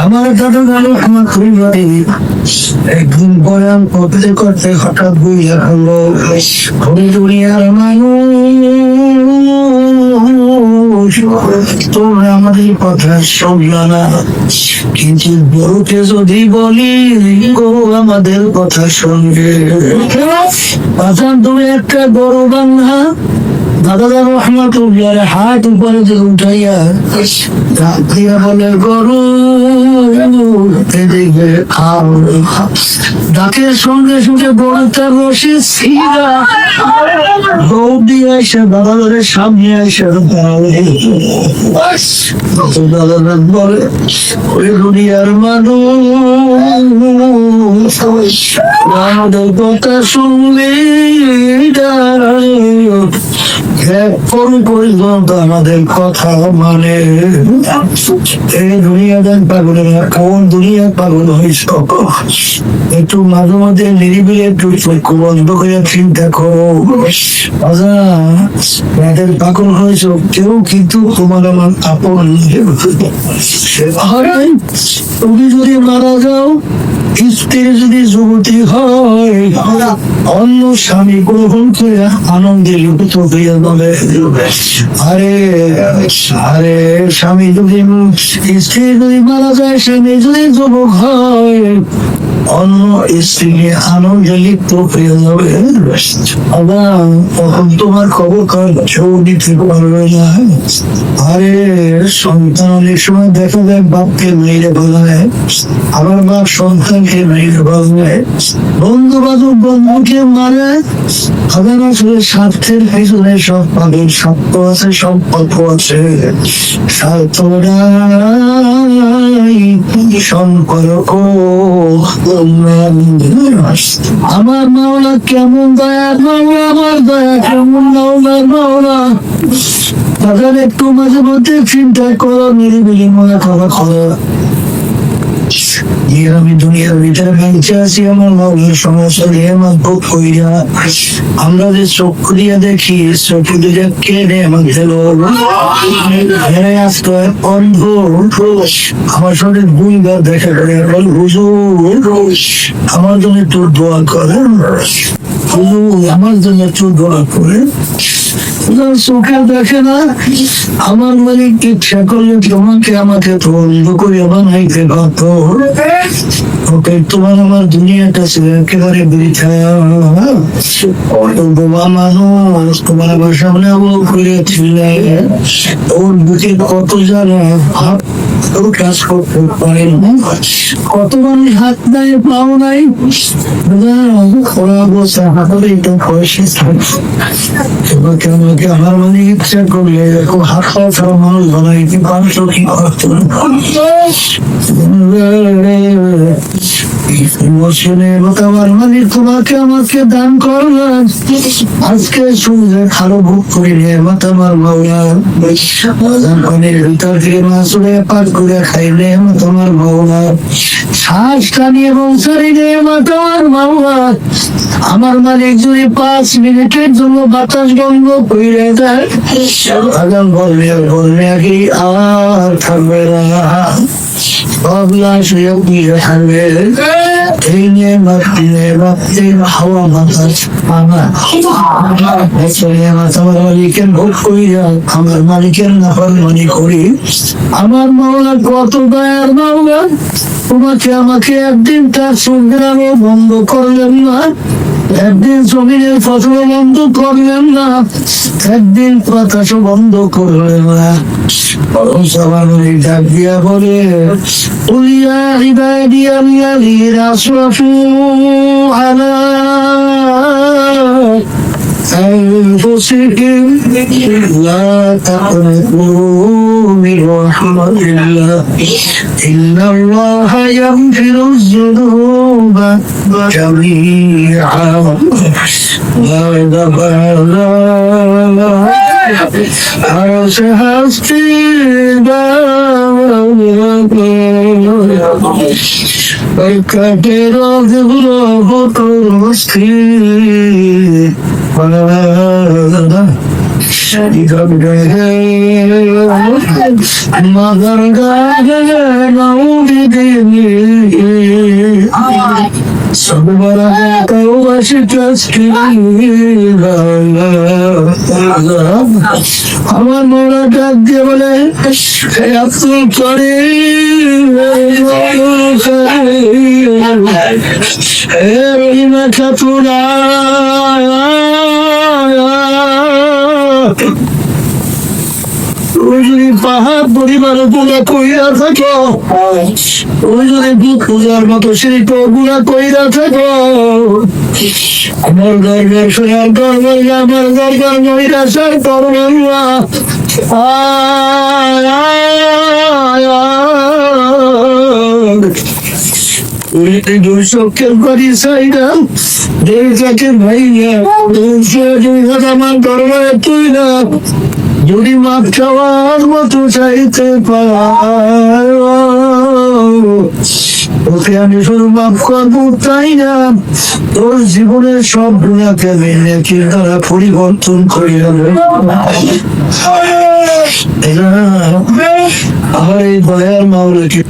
আমার দাদা গেল আমার পরিবারে একদিন বয়ান করতে করতে হঠাৎ বুঝা হলো দুনিয়ার মানুষ তোমরা আমাদের কথা শুনল না, কিন্তু গরুকে যদি বলি গরু আমাদের কথা শুনবে। তুমি একটা গরু বান্ধা দাদা রহমতুল্লাহ হাত উপরে উঠাইয়া বলে গরু এদিকে খাও, ডাকের সঙ্গে সঙ্গে গরুটার রশি ছিঁড়া দৌড় দিয়ে এসে দাদাদের সামনে এসে দাদাদের বলে ওই দুনিয়ার মানুষ আমাদের কথা শুনলে পর্যন্ত আমাদের কথা মানে এই দুনিয়াদার পাগলের কোন দুনিয়ার পাগল হয়েছ, একটু মাঝে মাঝে নিরিবিলি একটু চক্ষু বন্ধ করে চিন্তা করো। রাতের পাগল হয়েছ কেউ কিন্তু তোমার আমার আপন। তুমি যদি মারা যাও, স্ত্রী যদি যুবতী হয়, অন্য স্বামী গ্রহণ করে আনন্দে লিপ্ত হইয়া যাবে। আরে আরে স্বামী যদি স্ত্রী যদি মারা যায়, স্বামী যদি যুবক হয়, অন্য স্ত্রী আনন্দে লিপ্ত হয়ে যাবে। তখন তোমার খবর কেউ দিতে পারবে না। আরে সন্তান অনেক সময় দেখা যায় বাপকে মেরে বলায়, আবার বাপ সন্তানকে মেরে বলায়, বন্ধু বান্ধব বন্ধুকে মারে। তাদের আসলে স্বার্থের পিছনে সব পাবেন, স্বার্থ আছে, সম্পর্ক আছে, সম্পর্ক। আমার মাওলা কেমন দয়ার মাওলা, আমার দয়া কেমন মাওলার মাওলা। তাদের একটু মাঝে মধ্যে চিন্তা করো, নিরিবিলি মনে কথা করো। আমি দুনিয়ার ভিতরে বেঁচে আছি আমার মাওলার সমস্ত নিয়ামত ভোগ কইরা। আমরা যে চক্ষু দিয়ে দেখি, চক্ষু দিয়ে কেড়ে আমাকে আসতো অন্ধ। আমার শরীর গুইবার দেখা করে হুজুর আমার জন্য একটু দোয়া করেন, হুজুর আমার জন্য একটু দোয়া করেন। চোখে দেখে না, আমার মালিক ইচ্ছা করলে তোমাকে আমাকে তো অন্ধ করে বানাইতে পারত। ওকে তোমার আমার দুনিয়াটা ছিল একেবারে বৃথা। মানুষ তোমার আমার সামনে করেছিল, ওর বুকে কত জানে কাজ করতে পারে, কত মানুষ হাত নাই পাও নাই, অবস্থা হাতে একটু পয়সা তোমাকে আমাকে আমার মানে ইচ্ছা করলে হাত পাওয়া মানুষ বানাইতে পারছো কি করতো। আমার মানে তোমাকে আমাকে দান করলেন, আজকে সূর্যে খালো ভোগ করে নিয়ে আমার মাওলা পানির ভিতর থেকে মাছুরে পাক করে খাইলে তোমার মাওলা, শ্বাস টানিয়ে বংশারি নিয়ে তোমার মাওলা। আমার মালিক যদি 5 মিনিটের জন্য বাতাস বন্ধ করে দেয়, আগাম বললে কি আর থাকবে না, এই নিয়ে হাওয়া বাতাস আমার মালিকের ভোগ করি, আমার মালিকের নাফরমানি করি। আমার মাওলা কত দয়ার মাওলা, তোমাকে আমাকে একদিন তার সংগ্রামও বন্ধ করলেন না, একদিন জমিনের ফসল বন্ধ করলেন না, একদিন বাতাসও বন্ধ করলেন না। ডাক দিয়া বলে উলিয়া ইবাদিয়া আল্লাযীনা আসরাফু আলা أنفسهم لا تقنطوا من رحمة الله إن الله يغفر الذنوب جميعا মাদার গায়ে নাউরি দেবী সব বড় কৌবাসী টস্কি আমার মরা ডাক দিয়ে বলে আব্দুল করিম রহিমা খাতুনা ওই যদি পাহাড় পরিবার গুলা কইরা থাকো, ওই যদি পূজার মতো শিল্প গুলা কইরা থাকো, আমার গর্বের সোনার গর্ব আমার গর্বের মহিলাসার করবা দুঃখের বাড়ি চাইরা দেখাকে ভাইয়া আমার গর্বে তুই না যদি মাপ চাওয়ার মতো চাইতে ওকে আমি শুধু মাফ করবো তাই না, তোর জীবনের সব গুণাকে মেনে কি তারা পরিবর্তন করে আমার এই দয়ার মাওলাকে